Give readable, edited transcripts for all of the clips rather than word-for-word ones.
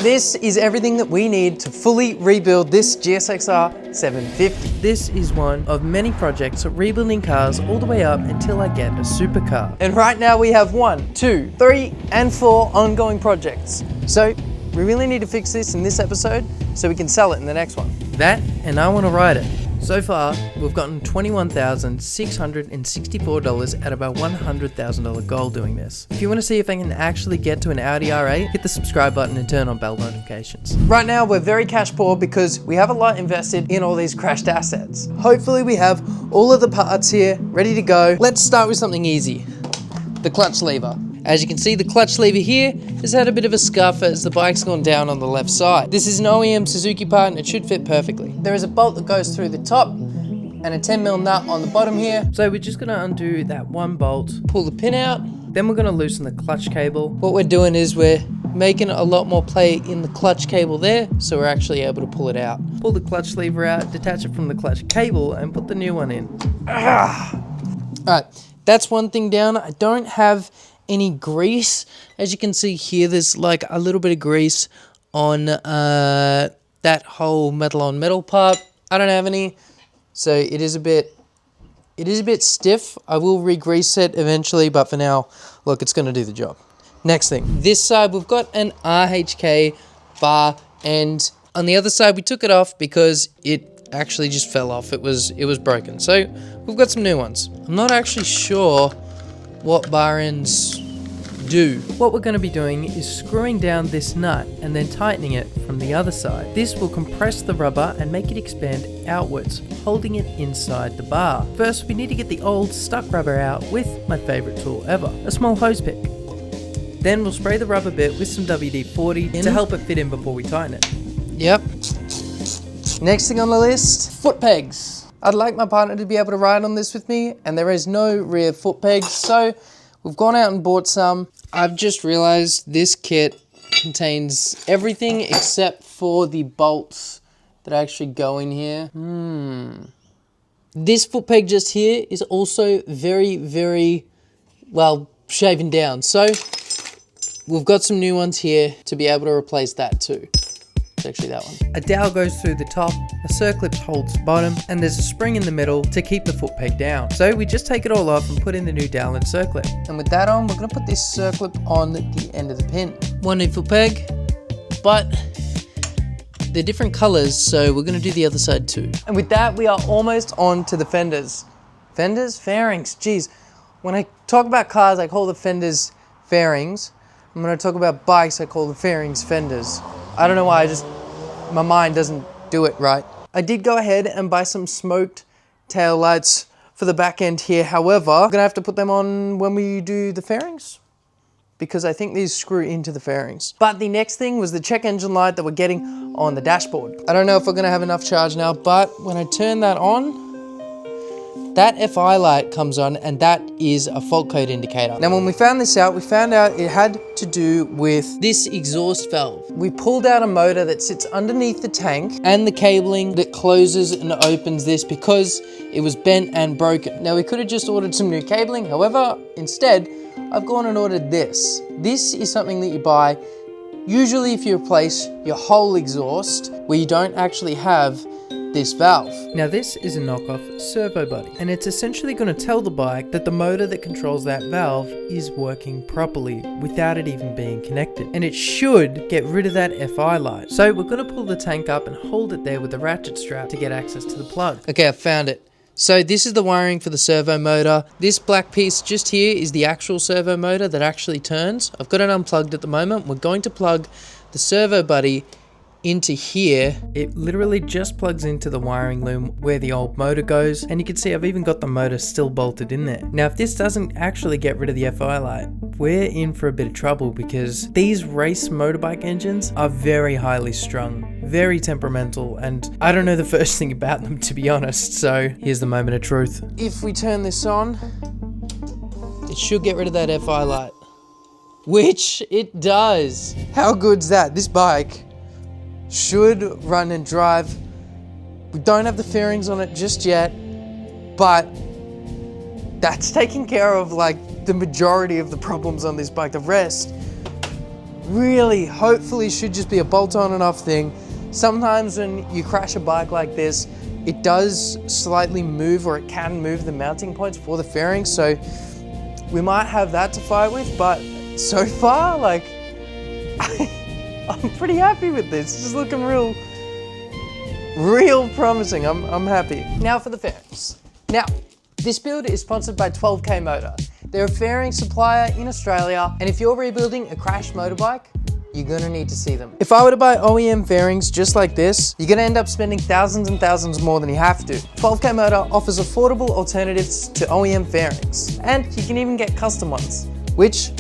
This is everything that we need to fully rebuild this GSXR 750. This is one of many projects of rebuilding cars all the way up until I get a supercar. And right now we have 1, 2, 3, and 4 ongoing projects. So we really need to fix this in this episode so we can sell it in the next one. That, and I want to ride it. So far, we've gotten $21,664 out of our $100,000 goal doing this. If you want to see if I can actually get to an Audi R8, hit the subscribe button and turn on bell notifications. Right now, we're very cash poor because we have a lot invested in all these crashed assets. Hopefully we have all of the parts here ready to go. Let's start with something easy, the clutch lever. As you can see, the clutch lever here has had a bit of a scuff as the bike's gone down on the left side. This is an OEM Suzuki part and it should fit perfectly. There is a bolt that goes through the top and a 10mm nut on the bottom here. So we're just gonna undo that one bolt, pull the pin out, then we're gonna loosen the clutch cable. What we're doing is we're making a lot more play in the clutch cable there, so we're actually able to pull it out. Pull the clutch lever out, detach it from the clutch cable and put the new one in. All right, that's one thing down. I don't have any grease. As you can see here, there's like a little bit of grease on that whole metal on metal part. I don't have any, so it is a bit stiff. I will re-grease it eventually, but for now, look, it's going to do the job. Next thing, this side we've got an RHK bar, and on the other side we took it off because it actually just fell off. It was broken, so we've got some new ones. I'm not actually sure what bar ends do. What we're going to be doing is screwing down this nut and then tightening it from the other side. This will compress the rubber and make it expand outwards, holding it inside the bar. First, we need to get the old stuck rubber out with my favorite tool ever, a small hose pick. Then we'll spray the rubber bit with some WD-40 to help it fit in before we tighten it. Yep. Next thing on the list, foot pegs. I'd like my partner to be able to ride on this with me, and there is no rear foot pegs, so we've gone out and bought some. I've just realized this kit contains everything except for the bolts that actually go in here. This foot peg just here is also very, very, well, shaven down. So we've got some new ones here to be able to replace that too. Actually that one. A dowel goes through the top, a circlip holds the bottom, and there's a spring in the middle to keep the foot peg down. So we just take it all off and put in the new dowel and circlip. And with that on, we're going to put this circlip on the end of the pin. One new foot peg, but they're different colors, so we're going to do the other side too. And with that, we are almost on to the fenders. Fenders? Fairings. Jeez. When I talk about cars, I call the fenders fairings. And when I talk about bikes, I call the fairings fenders. I don't know why, my mind doesn't do it right. I did go ahead and buy some smoked tail lights for the back end here. However, I'm gonna have to put them on when we do the fairings because I think these screw into the fairings. But the next thing was the check engine light that we're getting on the dashboard. I don't know if we're gonna have enough charge now, but when I turn that on, that FI light comes on and that is a fault code indicator. Now when we found this out, we found out it had to do with this exhaust valve. We pulled out a motor that sits underneath the tank and the cabling that closes and opens this because it was bent and broken. Now we could have just ordered some new cabling. However, instead, I've gone and ordered this. This is something that you buy usually if you replace your whole exhaust where you don't actually have this valve. Now this is a knockoff servo body, and it's essentially going to tell the bike that the motor that controls that valve is working properly without it even being connected, and it should get rid of that FI light. So we're going to pull the tank up and hold it there with the ratchet strap to get access to the plug. Okay, I found it. So this is the wiring for the servo motor. This black piece just here is the actual servo motor that actually turns. I've got it unplugged at the moment. We're going to plug the servo buddy into here. It literally just plugs into the wiring loom where the old motor goes, and you can see I've even got the motor still bolted in there. Now if this doesn't actually get rid of the FI light, we're in for a bit of trouble because these race motorbike engines are very highly strung, very temperamental, and I don't know the first thing about them, to be honest. So here's the moment of truth. If we turn this on, it should get rid of that FI light, which it does. How good's that? This bike should run and drive. We don't have the fairings on it just yet, but that's taking care of like the majority of the problems on this bike. The rest, really, hopefully should just be a bolt-on and off thing. Sometimes when you crash a bike like this, it does slightly move, or it can move the mounting points for the fairings. So we might have that to fight with, but so far, like, I'm pretty happy with this. It's just looking real promising. I'm happy. Now for the fairings. Now, this build is sponsored by 12K Motor. They're a fairing supplier in Australia, and if you're rebuilding a crashed motorbike, you're gonna need to see them. If I were to buy OEM fairings just like this, you're gonna end up spending thousands and thousands more than you have to. 12K Motor offers affordable alternatives to OEM fairings, and you can even get custom ones, which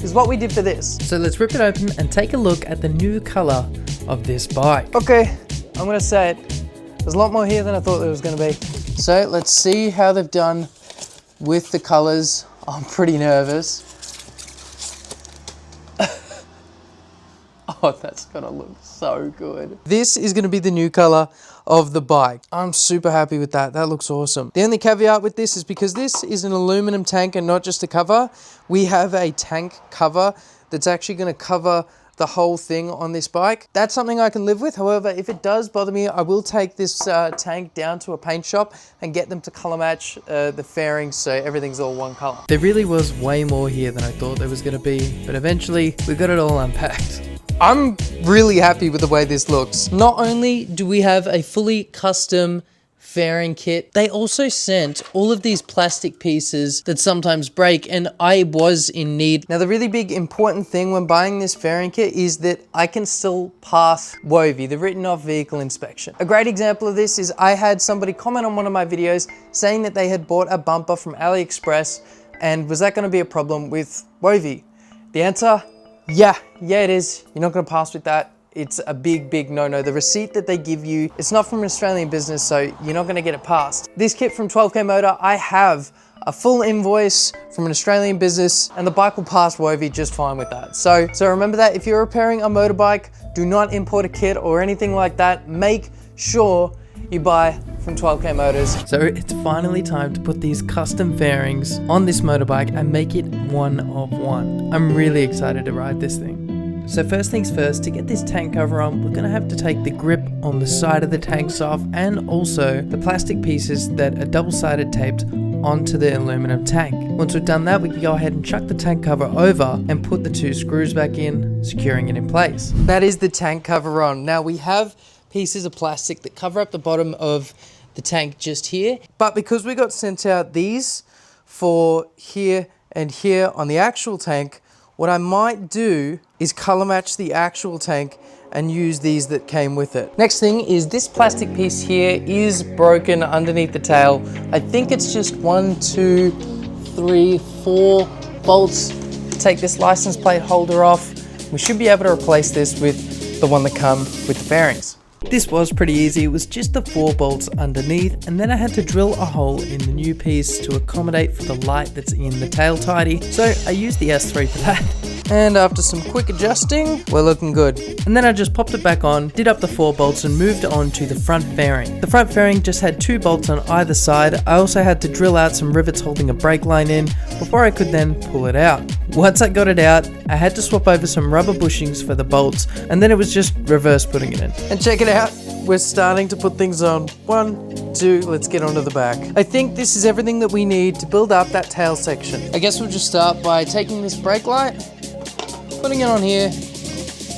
is what we did for this. So let's rip it open and take a look at the new color of this bike. Okay, I'm gonna say it. There's a lot more here than I thought there was gonna be. So let's see how they've done with the colors. I'm pretty nervous. Oh, that's gonna look so good. This is gonna be the new color of the bike. I'm super happy with that. That looks awesome. The only caveat with this is because this is an aluminum tank and not just a cover, we have a tank cover that's actually gonna cover the whole thing on this bike. That's something I can live with. However, if it does bother me, I will take this tank down to a paint shop and get them to color match the fairings so everything's all one color. There really was way more here than I thought there was gonna be, but eventually we got it all unpacked. I'm really happy with the way this looks. Not only do we have a fully custom fairing kit, they also sent all of these plastic pieces that sometimes break, and I was in need. Now, the really big important thing when buying this fairing kit is that I can still pass WOVI, the written off vehicle inspection. A great example of this is I had somebody comment on one of my videos saying that they had bought a bumper from AliExpress, and was that going to be a problem with WOVI? The answer, yeah it is. You're not going to pass with that. It's a big no-no. The receipt that they give you, it's not from an Australian business, so you're not gonna get it passed. This kit from 12K Motor, I have a full invoice from an Australian business, and the bike will pass WOVI just fine with that. So remember that if you're repairing a motorbike, do not import a kit or anything like that. Make sure you buy from 12K Motors. So it's finally time to put these custom fairings on this motorbike and make it one of one. I'm really excited to ride this thing. So first things first, to get this tank cover on, we're gonna have to take the grip on the side of the tanks off, and also the plastic pieces that are double-sided taped onto the aluminum tank. Once we've done that, we can go ahead and chuck the tank cover over and put the two screws back in, securing it in place. That is the tank cover on. Now we have pieces of plastic that cover up the bottom of the tank just here, but because we got sent out these for here and here on the actual tank, what I might do is color match the actual tank and use these that came with it. Next thing is this plastic piece here is broken underneath the tail. I think it's just 1, 2, 3, 4 bolts to take this license plate holder off. We should be able to replace this with the one that come with the fairings. This was pretty easy. It was just the 4 bolts underneath, and then I had to drill a hole in the new piece to accommodate for the light that's in the tail tidy. So I used the S3 for that. And after some quick adjusting, we're looking good. And then I just popped it back on, did up the 4 bolts and moved on to the front fairing. The front fairing just had 2 bolts on either side. I also had to drill out some rivets holding a brake line in before I could then pull it out. Once I got it out, I had to swap over some rubber bushings for the bolts, and then it was just reverse putting it in. And check it out, we're starting to put things on. 1, 2, let's get onto the back. I think this is everything that we need to build up that tail section. I guess we'll just start by taking this brake light, putting it on here,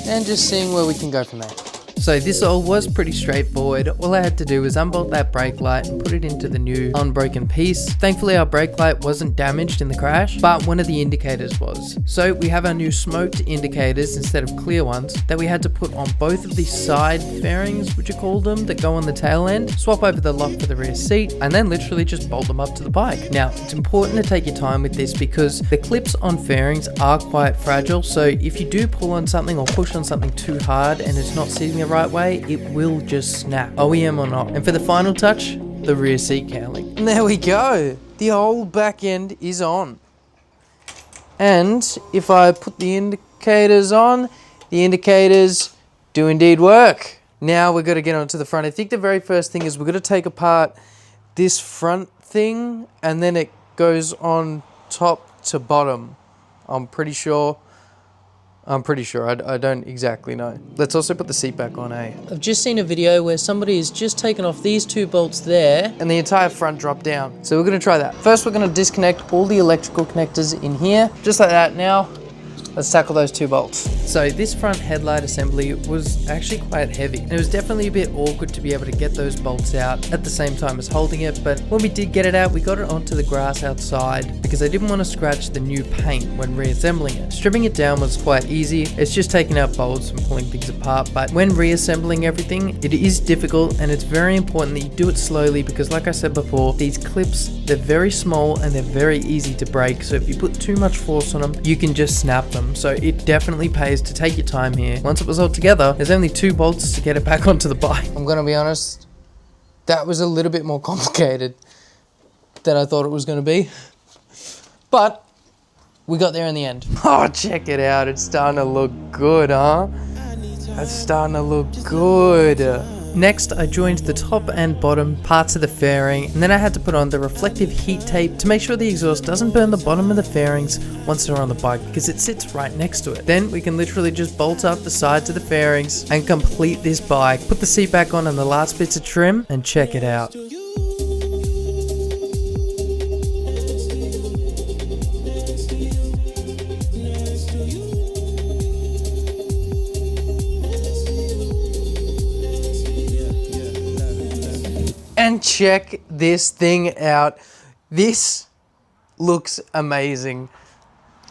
and just seeing where we can go from there. So this all was pretty straightforward. All I had to do was unbolt that brake light and put it into the new unbroken piece. Thankfully our brake light wasn't damaged in the crash, but one of the indicators was. So we have our new smoked indicators instead of clear ones that we had to put on both of the side fairings, which are called them, that go on the tail end, swap over the lock for the rear seat, and then literally just bolt them up to the bike. Now, it's important to take your time with this because the clips on fairings are quite fragile, so if you do pull on something or push on something too hard and it's not sitting the right way, it will just snap, OEM or not. And for the final touch, the rear seat cowling. And there we go. The whole back end is on. And if I put the indicators on, the indicators do indeed work. Now we've got to get onto the front. I think the very first thing is we're going to take apart this front thing, and then it goes on top to bottom. I'm pretty sure. I'm pretty sure. I don't exactly know. Let's also put the seat back on, eh? I've just seen a video where somebody has just taken off these 2 bolts there and the entire front dropped down. So we're gonna try that. First, we're gonna disconnect all the electrical connectors in here, just like that. Now, let's tackle those 2 bolts. So this front headlight assembly was actually quite heavy. And it was definitely a bit awkward to be able to get those bolts out at the same time as holding it. But when we did get it out, we got it onto the grass outside because I didn't want to scratch the new paint when reassembling it. Stripping it down was quite easy. It's just taking out bolts and pulling things apart. But when reassembling everything, it is difficult, and it's very important that you do it slowly because, like I said before, these clips, they're very small and they're very easy to break. So if you put too much force on them, you can just snap them. So it definitely pays to take your time here. Once it was all together, there's only 2 bolts to get it back onto the bike. I'm gonna be honest, that was a little bit more complicated than I thought it was gonna be. But we got there in the end. Oh, check it out. It's starting to look good, huh? It's starting to look good. Next, I joined the top and bottom parts of the fairing, and then I had to put on the reflective heat tape to make sure the exhaust doesn't burn the bottom of the fairings once they're on the bike, because it sits right next to it. Then we can literally just bolt up the sides of the fairings and complete this bike. Put the seat back on and the last bits of trim, and check it out. And check this thing out. This looks amazing.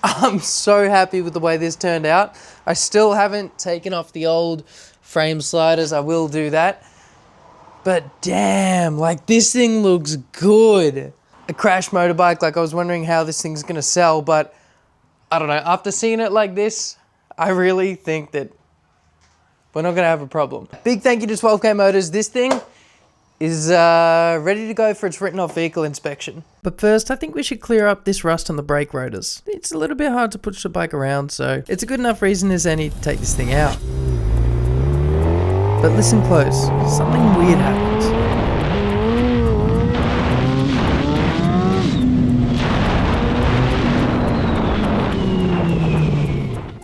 I'm so happy with the way this turned out. I still haven't taken off the old frame sliders. I will do that. But damn, like this thing looks good. A crash motorbike, like I was wondering how this thing's gonna sell, but I don't know. After seeing it like this, I really think that we're not gonna have a problem. Big thank you to 12K Motors. This thing is ready to go for its written off vehicle inspection. But first, I think we should clear up this rust on the brake rotors. It's a little bit hard to push the bike around, so it's a good enough reason as any to take this thing out. But listen close, something weird happens.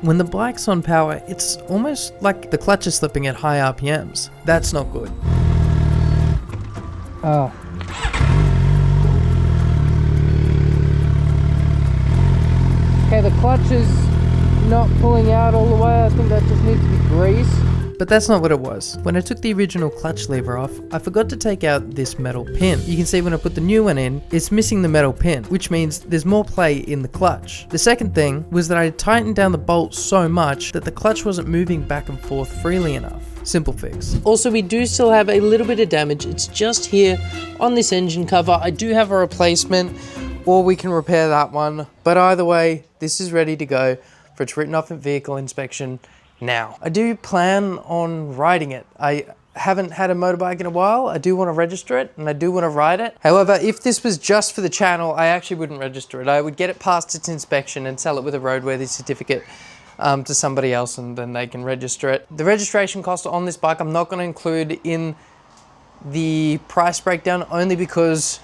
When the bike's on power, it's almost like the clutch is slipping at high RPMs. That's not good. Oh. Okay, the clutch is not pulling out all the way. I think that just needs to be greased. But that's not what it was. When I took the original clutch lever off, I forgot to take out this metal pin. You can see when I put the new one in, it's missing the metal pin, which means there's more play in the clutch. The second thing was that I tightened down the bolt so much that the clutch wasn't moving back and forth freely enough. Simple fix. Also, we do still have a little bit of damage. It's just here on this engine cover. I do have a replacement, or we can repair that one. But either way, this is ready to go for its written off vehicle inspection now. I do plan on riding it. I haven't had a motorbike in a while. I do want to register it and I do want to ride it. However, if this was just for the channel, I actually wouldn't register it. I would get it past its inspection and sell it with a roadworthy certificate to somebody else, and then they can register it. The registration cost on this bike I'm not going to include in the price breakdown, only because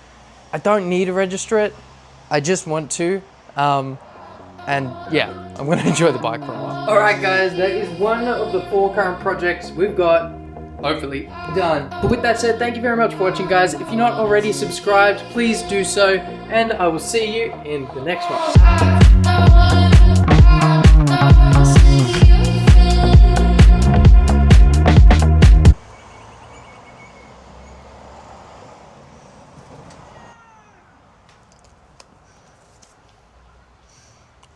I don't need to register it. I just want to. And yeah, I'm going to enjoy the bike for a while. Alright guys, that is one of the 4 current projects we've got, hopefully, done. But with that said, thank you very much for watching guys. If you're not already subscribed, please do so, and I will see you in the next one.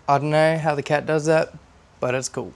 I don't know how the cat does that, but it's cool.